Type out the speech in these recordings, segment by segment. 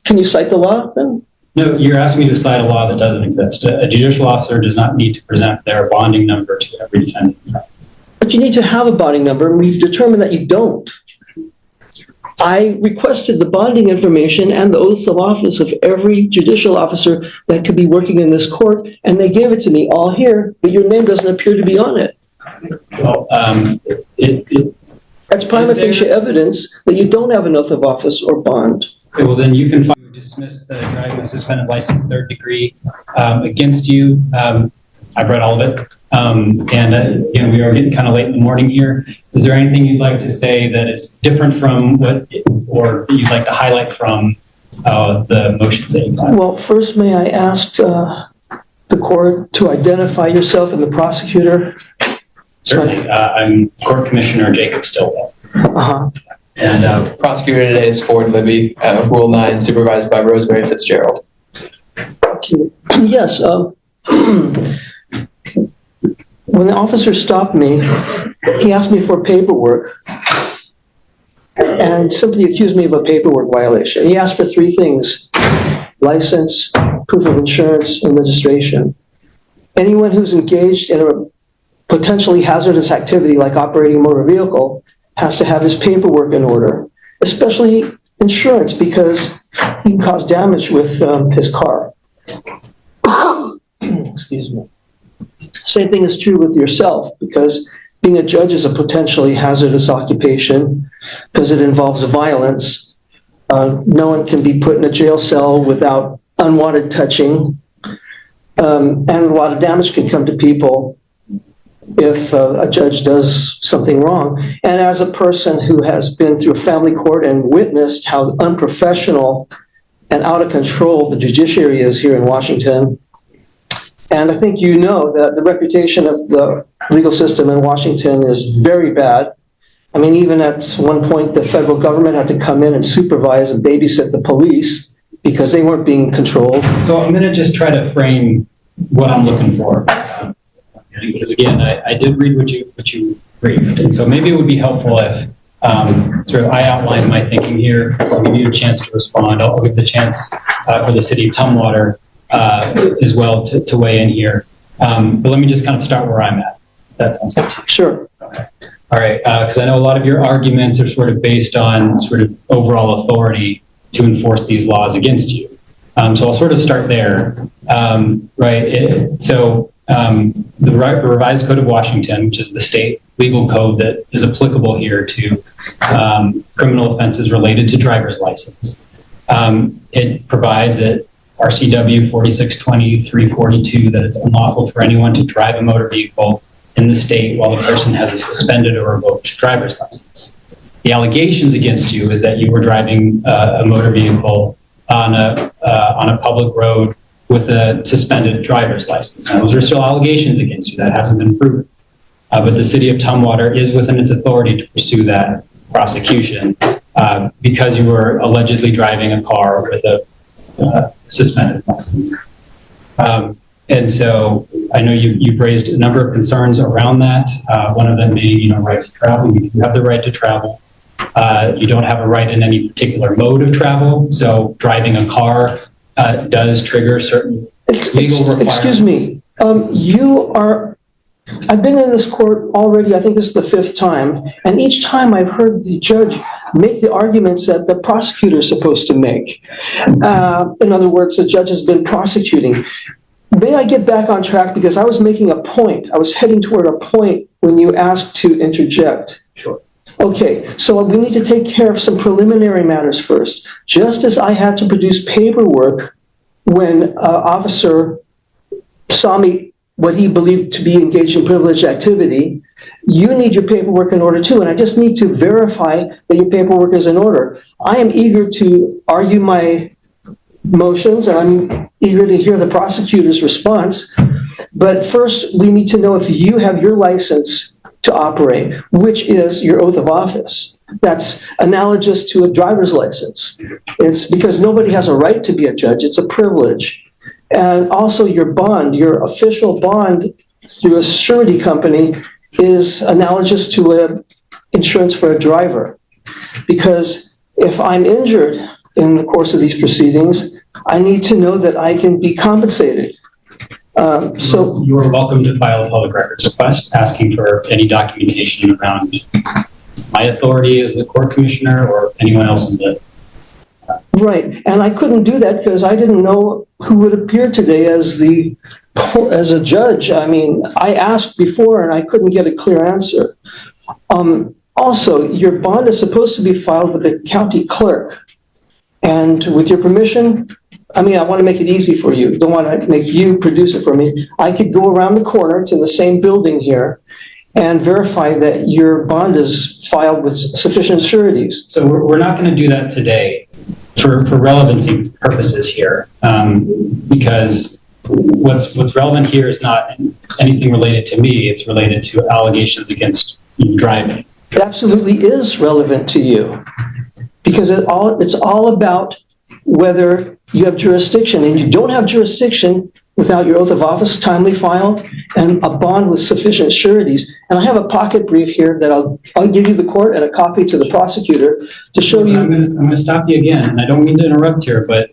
Can you cite the law then? No, you're asking me to cite a law that doesn't exist. A judicial officer does not need to present their bonding number to every defendant. But you need to have a bonding number, and we've determined that you don't. I requested the bonding information and the oaths of office of every judicial officer that could be working in this court, and they gave it to me all here, but your name doesn't appear to be on it. Well, That's prima facie evidence that you don't have an oath of office or bond. Okay, well, then you can dismiss the driving suspended license third degree against you. I've read all of it. Again, we are getting kind of late in the morning here. Is there anything you'd like to say that is different from what, or that you'd like to highlight from the motions that you filed? Well, first, may I ask the court to identify yourself and the prosecutor? Certainly. I'm Court Commissioner Jacob Stillwell. Uh-huh. And prosecutor today is Ford Libby, Rule 9, supervised by Rosemary Fitzgerald. Okay. Yes. When the officer stopped me, he asked me for paperwork and simply accused me of a paperwork violation. He asked for three things: license, proof of insurance, and registration. Anyone who's engaged in a potentially hazardous activity like operating a motor vehicle has to have his paperwork in order, especially insurance, because he can cause damage with his car. Excuse me. Same thing is true with yourself, because being a judge is a potentially hazardous occupation because it involves violence. No one can be put in a jail cell without unwanted touching, and a lot of damage can come to people if a judge does something wrong. And as a person who has been through a family court and witnessed how unprofessional and out of control the judiciary is here in Washington, and I think you know that the reputation of the legal system in Washington is very bad. I mean, even at one point, the federal government had to come in and supervise and babysit the police because they weren't being controlled. So I'm going to just try to frame what I'm looking for. Because again, I did read what you briefed, and so maybe it would be helpful if I outline my thinking here. I'll give you a chance to respond. I'll give the chance for the city of Tumwater as well to weigh in here. But let me just kind of start where I'm at. That sounds good. Sure. Okay. All right. Because I know a lot of your arguments are sort of based on sort of overall authority to enforce these laws against you. So I'll sort of start there. The Revised Code of Washington, which is the state legal code that is applicable here to criminal offenses related to driver's license, it provides that RCW 4620-342 that it's unlawful for anyone to drive a motor vehicle in the state while the person has a suspended or revoked driver's license. The allegations against you is that you were driving a motor vehicle on a public road with a suspended driver's license. Now, those are still allegations against you. That hasn't been proven. But the city of Tumwater is within its authority to pursue that prosecution because you were allegedly driving a car with a suspended license. And so I know you've raised a number of concerns around that. One of them being, right to travel. You have the right to travel. You don't have a right in any particular mode of travel. So driving a car does trigger certain legal requirements. Excuse me. I've been in this court already, I think this is the fifth time, and each time I've heard the judge make the arguments that the prosecutor is supposed to make. In other words, the judge has been prosecuting. May I get back on track, because I was making a point. I was heading toward a point when you asked to interject. Sure. Okay, so we need to take care of some preliminary matters first. Just as I had to produce paperwork when an officer saw me, what he believed to be engaged in privileged activity, you need your paperwork in order too, and I just need to verify that your paperwork is in order. I am eager to argue my motions, and I'm eager to hear the prosecutor's response, but first we need to know if you have your license to operate, which is your oath of office. That's analogous to a driver's license. It's because nobody has a right to be a judge, it's a privilege. And also your bond, your official bond through a surety company is analogous to insurance for a driver. Because if I'm injured in the course of these proceedings, I need to know that I can be compensated. So you are welcome to file a public records request asking for any documentation around my authority as the court commissioner or anyone else in the. right, and I couldn't do that because I didn't know who would appear today as a judge. I mean, I asked before and I couldn't get a clear answer. Also, your bond is supposed to be filed with the county clerk. And with your permission, I mean, I want to make it easy for you. Don't want to make you produce it for me. I could go around the corner, it's in the same building here, and verify that your bond is filed with sufficient sureties. So we're not going to do that today for relevancy purposes here, because what's relevant here is not anything related to me. It's related to allegations against driving. It absolutely is relevant to you, because it's all about whether you have jurisdiction, and you don't have jurisdiction without your oath of office timely filed and a bond with sufficient sureties. And I have a pocket brief here that I'll give you the court and a copy to the prosecutor to show you. I'm going to stop you again, and I don't mean to interrupt here, but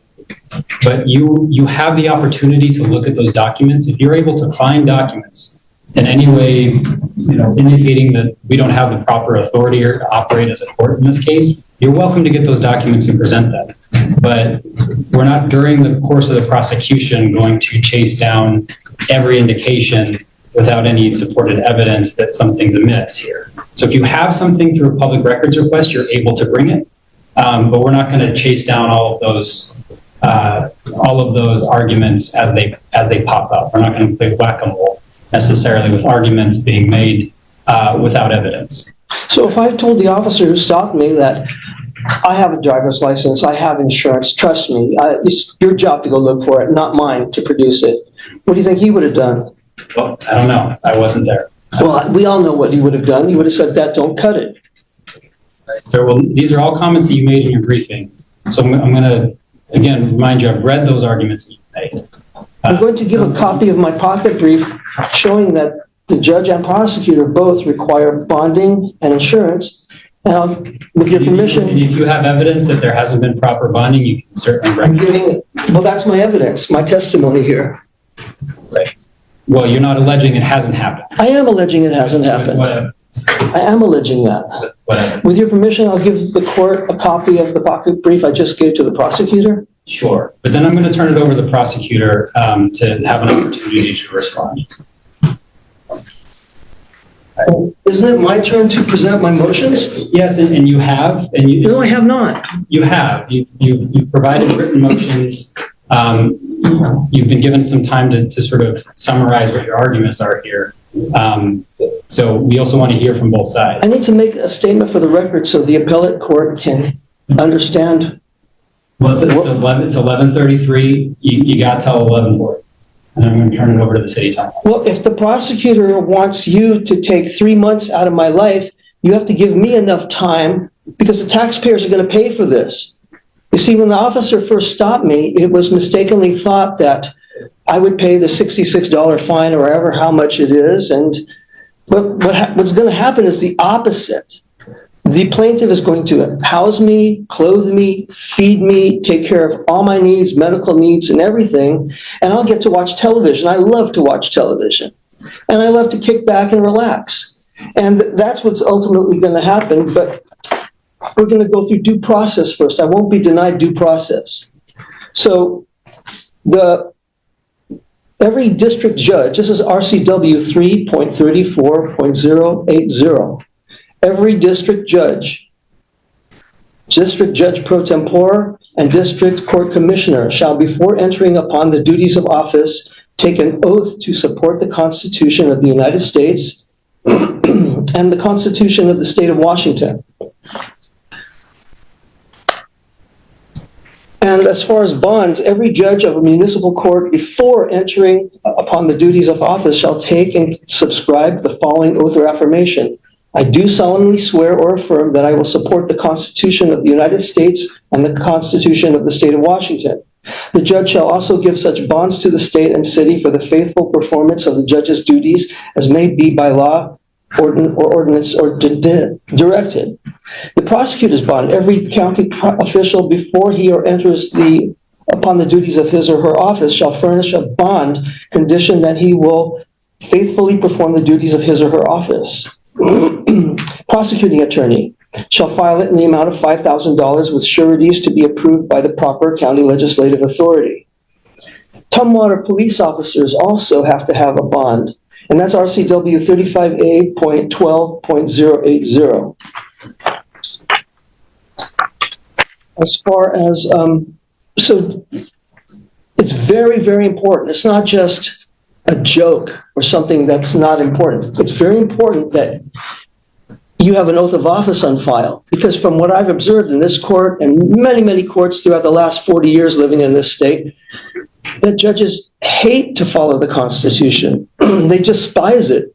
you have the opportunity to look at those documents. If you're able to find documents in any way, indicating that we don't have the proper authority or to operate as a court in this case, you're welcome to get those documents and present them. But we're not, during the course of the prosecution, going to chase down every indication without any supported evidence that something's amiss here. So if you have something through a public records request, you're able to bring it. But we're not going to chase down all of those arguments as they pop up. We're not going to play whack-a-mole necessarily with arguments being made without evidence. So if I told the officer who stopped me that I have a driver's license, I have insurance, trust me, it's your job to go look for it, not mine to produce it, what do you think he would have done? Well, I don't know. I wasn't there. Well, we all know what he would have done. He would have said, that don't cut it. So these are all comments that you made in your briefing. So I'm going to, again, remind you, I've read those arguments that you made. I'm going to give a copy of my pocket brief showing that the judge and prosecutor both require bonding and insurance. And with your permission, and if you have evidence that there hasn't been proper bonding, you can certainly bring it. Well, that's my evidence, my testimony here. Right. Well, you're not alleging it hasn't happened. I am alleging it hasn't happened. I am alleging that. Whatever. With your permission, I'll give the court a copy of the pocket brief I just gave to the prosecutor. Sure. But then I'm going to turn it over to the prosecutor to have an opportunity to respond. Isn't it my turn to present my motions? Yes, and you have. No, I have not. You have. You've provided written motions. You've been given some time to sort of summarize what your arguments are here. So we also want to hear from both sides. I need to make a statement for the record so the appellate court can understand. Well, it's 11:33. You got till 11:40. And I'm going to turn it over to the city time. Well, if the prosecutor wants you to take 3 months out of my life, you have to give me enough time because the taxpayers are going to pay for this. You see, when the officer first stopped me, it was mistakenly thought that I would pay the $66 fine or ever how much it is. And what's going to happen is the opposite. The plaintiff is going to house me, clothe me, feed me, take care of all my needs, medical needs and everything, and I'll get to watch television. I love to watch television, and I love to kick back and relax. And that's what's ultimately going to happen, but we're going to go through due process first. I won't be denied due process. So every district judge, this is RCW 3.34.080, every district judge pro tempore, and district court commissioner shall, before entering upon the duties of office, take an oath to support the Constitution of the United States and the Constitution of the State of Washington. And as far as bonds, every judge of a municipal court, before entering upon the duties of office, shall take and subscribe the following oath or affirmation. I do solemnly swear or affirm that I will support the Constitution of the United States and the Constitution of the State of Washington. The judge shall also give such bonds to the state and city for the faithful performance of the judge's duties as may be by law ordinance or directed. The prosecutor's bond, every county official before he or enters upon the duties of his or her office shall furnish a bond condition that he will faithfully perform the duties of his or her office. Prosecuting attorney shall file it in the amount of $5,000 with sureties to be approved by the proper county legislative authority. Tumwater police officers also have to have a bond, and that's RCW 35A.12.080. As far as, so it's very, very important. It's not just a joke or something that's not important. It's very important that you have an oath of office on file, because from what I've observed in this court and many, many courts throughout the last 40 years living in this state, that judges hate to follow the Constitution. They despise it.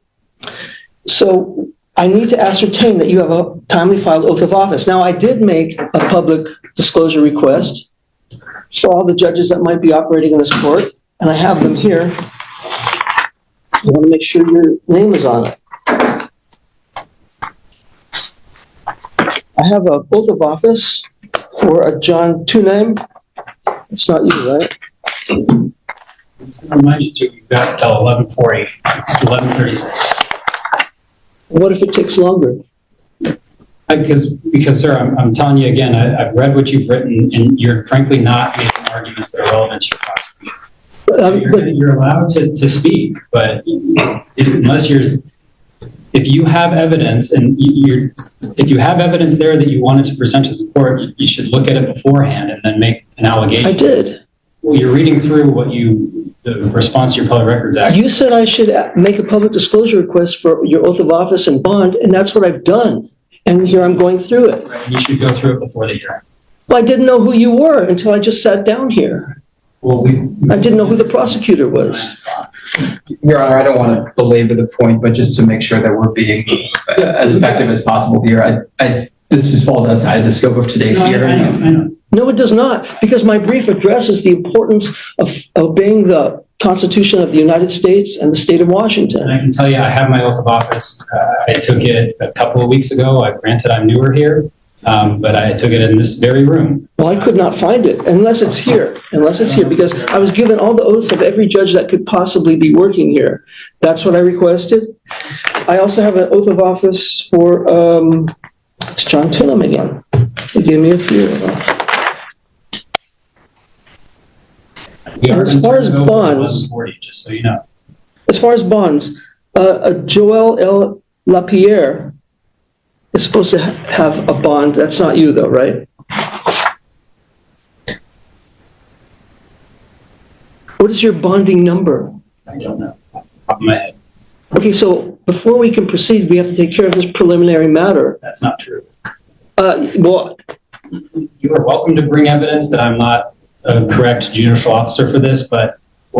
So I need to ascertain that you have a timely filed oath of office. Now, I did make a public disclosure request for all the judges that might be operating in this court, and I have them here. I want to make sure your name is on it. I have an oath of office for a John Tunheim. It's not you, right? I remind you you've got till 11:40. It's 11:36. What if it takes longer? Because sir, I'm telling you again, I've read what you've written, and you're frankly not making arguments that are relevant to your prosecution. You're allowed to speak, but if you have evidence, and if you have evidence there that you wanted to present to the court, you should look at it beforehand and then make an allegation. I did. Well, you're reading through the response to your Public Records Act. You said I should make a public disclosure request for your oath of office and bond, and that's what I've done. And here I'm going through it. Right, you should go through it before the hearing. Well, I didn't know who you were until I just sat down here. Well, I didn't know who the prosecutor was. Your Honor, I don't want to belabor the point, but just to make sure that we're being as effective as possible here, this just falls outside the scope of today's hearing. I know. No, it does not, because my brief addresses the importance of obeying the Constitution of the United States and the state of Washington. And I can tell you, I have my oath of office. I took it a couple of weeks ago. Granted, I'm newer here, but I took it in this very room. Well, I could not find it unless it's here, because I was given all the oaths of every judge that could possibly be working here. That's what I requested. I also have an oath of office for, it's John Tunham again. He gave me a few. As far as bonds, 11:40, just so you know. As far as bonds, Joel L. LaPierre is supposed to have a bond. That's not you, though, right? What is your bonding number? I don't know. Off the top of my head. Okay, so before we can proceed, we have to take care of this preliminary matter. That's not true. Well, You are welcome to bring evidence that I'm not a correct judicial officer for this, but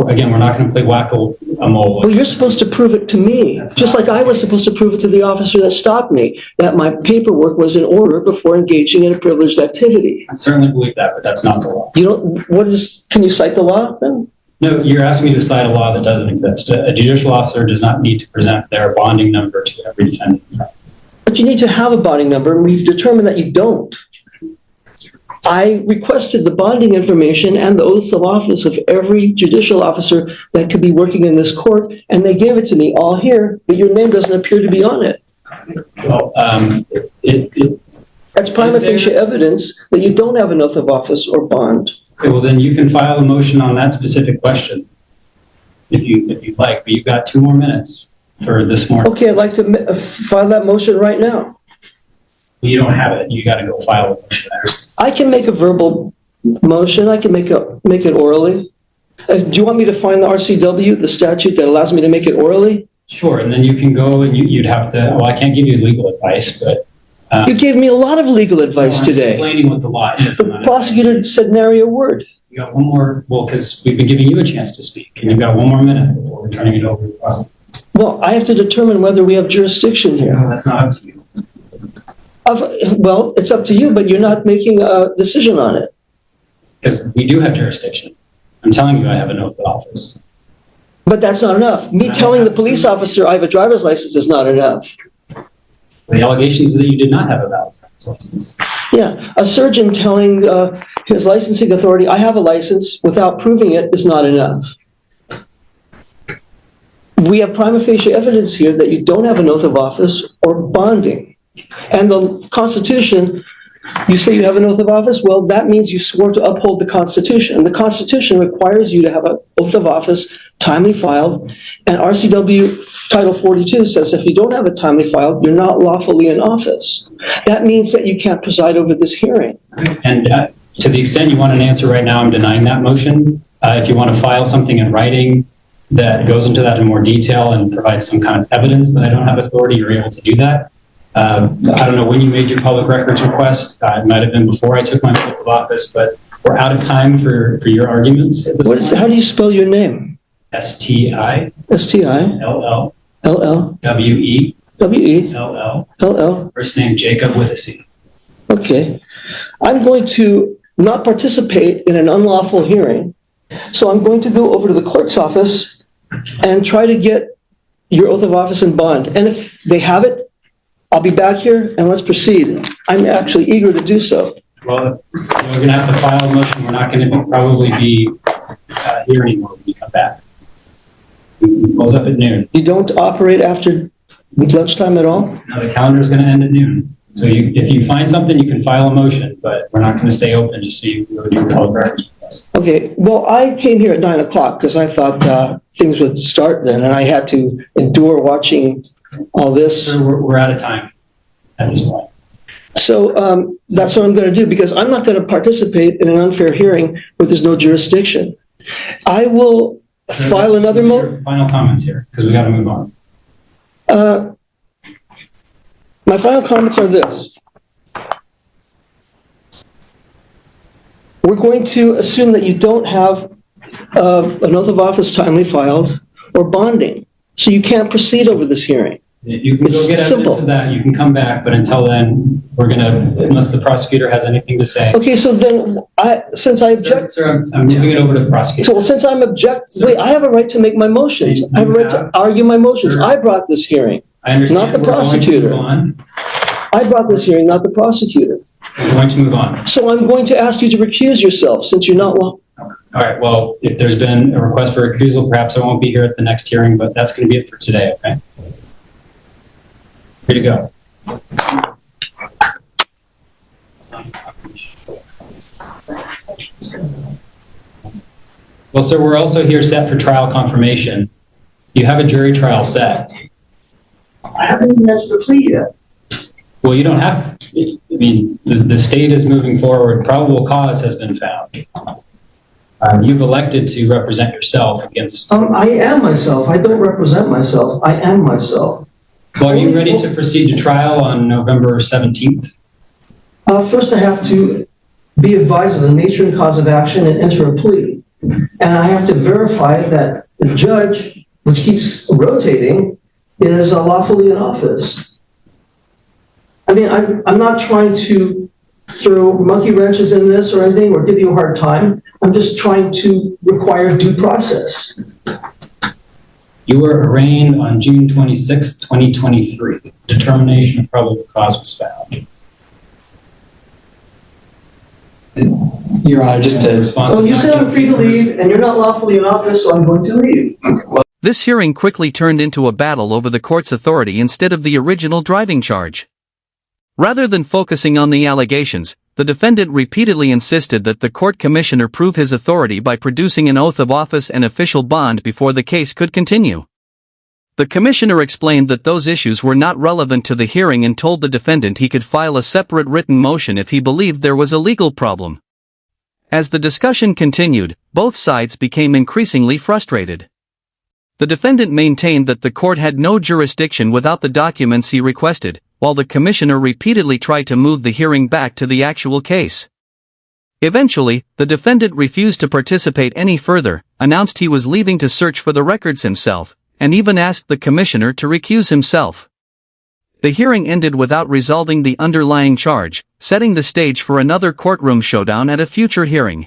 again, we're not going to play whack-a-mole. well, you're supposed to prove it to me, just like I was supposed to prove it to the officer that stopped me, that my paperwork was in order before engaging in a privileged activity. I certainly believe that, but that's not the law. You don't, can you cite the law then? No, you're asking me to cite a law that doesn't exist. A judicial officer does not need to present their bonding number to every defendant. But you need to have a bonding number, and we've determined that you don't. I requested the bonding information and the oaths of office of every judicial officer that could be working in this court, and they gave it to me all here, but your name doesn't appear to be on it. Well, That's prima facie evidence that you don't have an oath of office or bond. okay, well, then you can file a motion on that specific question if you'd like, but you've got 2 more minutes for this morning. Okay, I'd like to file that motion right now. You don't have it. You got to go file a motion. I can make a verbal motion. I can make it orally. Do you want me to find the RCW, the statute that allows me to make it orally? Sure, and then you can go and you'd have to, well, I can't give you legal advice, but... You gave me a lot of legal advice today. Explaining what the law is. The prosecutor said nary a word. You got one more, well, because we've been giving you a chance to speak, and you've got 1 more minute before we're turning it over to the prosecutor. Well, I have to determine whether we have jurisdiction here. No, that's not up to you. Well, it's up to you, but you're not making a decision on it. Because we do have jurisdiction. I'm telling you I have an oath of office. But that's not enough. Me telling the police officer I have a driver's license is not enough. The allegation is that you did not have a valid driver's license. Yeah, a surgeon telling his licensing authority, I have a license, without proving it is not enough. We have prima facie evidence here that you don't have an oath of office or bonding. And the Constitution, you say you have an oath of office, well, that means you swore to uphold the Constitution. And the Constitution requires you to have an oath of office timely filed. And RCW Title 42 says if you don't have it timely filed, you're not lawfully in office. That means that you can't preside over this hearing. And to the extent you want an answer right now, I'm denying that motion. If you want to file something in writing that goes into that in more detail and provides some kind of evidence that I don't have authority, you're able to do that. I don't know when you made your public records request. It might have been before I took my oath of office, but we're out of time for your arguments. How do you spell your name? S-T-I. S-T-I. L-L. L-L. W-E. W-E. L-L. L-L. First name Jacob with a C. Okay. I'm going to not participate in an unlawful hearing, so I'm going to go over to the clerk's office and try to get your oath of office and bond. And if they have it, I'll be back here and let's proceed. I'm actually eager to do so. Well, we're going to have to file a motion. We're not going to probably be here anymore when you come back. We close up at noon. You don't operate after lunchtime at all? No, the calendar is going to end at noon. So if you find something, you can file a motion, but we're not going to stay open just so you can go do your public records request. Okay, well, I came here at 9 o'clock because I thought things would start then, and I had to endure watching all this. So we're out of time at this point. So that's what I'm going to do, because I'm not going to participate in an unfair hearing where there's no jurisdiction. I will file another motion. Final comments here, because we got to move on. My final comments are this. We're going to assume that you don't have an oath of office timely filed or bonding, so you can't proceed over this hearing. You can go get evidence of that, you can come back, but until then, we're going to, unless the prosecutor has anything to say. Okay, so then, since I object... Sir, I'm moving it over to the prosecutor. So since I'm wait, I have a right to make my motions. I have a right to argue my motions. Sure. I brought this hearing, I understand. not the We're going to prosecutor. move on. I brought this hearing, not the prosecutor. We're going to move on. So I'm going to ask you to recuse yourself, since you're not... All right, well, if there's been a request for recusal, perhaps I won't be here at the next hearing, but that's going to be it for today, okay? Free to go. Well, sir, we're also here set for trial confirmation. You have a jury trial set. I haven't even asked for plea yet. Well, you don't have, I mean, the state is moving forward. Probable cause has been found. You've elected to represent yourself against... I am myself. I don't represent myself. I am myself. Well, are you ready to proceed to trial on November 17th? First, I have to be advised of the nature and cause of action and enter a plea. And I have to verify that the judge, which keeps rotating, is lawfully in office. I mean, I'm not trying to throw monkey wrenches in this or anything or give you a hard time. I'm just trying to require due process. You were arraigned on June 26, 2023. Determination of probable cause was found. Your Honor, just to respond Well, you said I'm free to leave, and you're not lawfully in office, so I'm going to leave. This hearing quickly turned into a battle over the court's authority instead of the original driving charge. Rather than focusing on the allegations, the defendant repeatedly insisted that the court commissioner prove his authority by producing an oath of office and official bond before the case could continue. The commissioner explained that those issues were not relevant to the hearing and told the defendant he could file a separate written motion if he believed there was a legal problem. As the discussion continued, both sides became increasingly frustrated. The defendant maintained that the court had no jurisdiction without the documents he requested, while the commissioner repeatedly tried to move the hearing back to the actual case. Eventually, the defendant refused to participate any further, announced he was leaving to search for the records himself, and even asked the commissioner to recuse himself. The hearing ended without resolving the underlying charge, setting the stage for another courtroom showdown at a future hearing.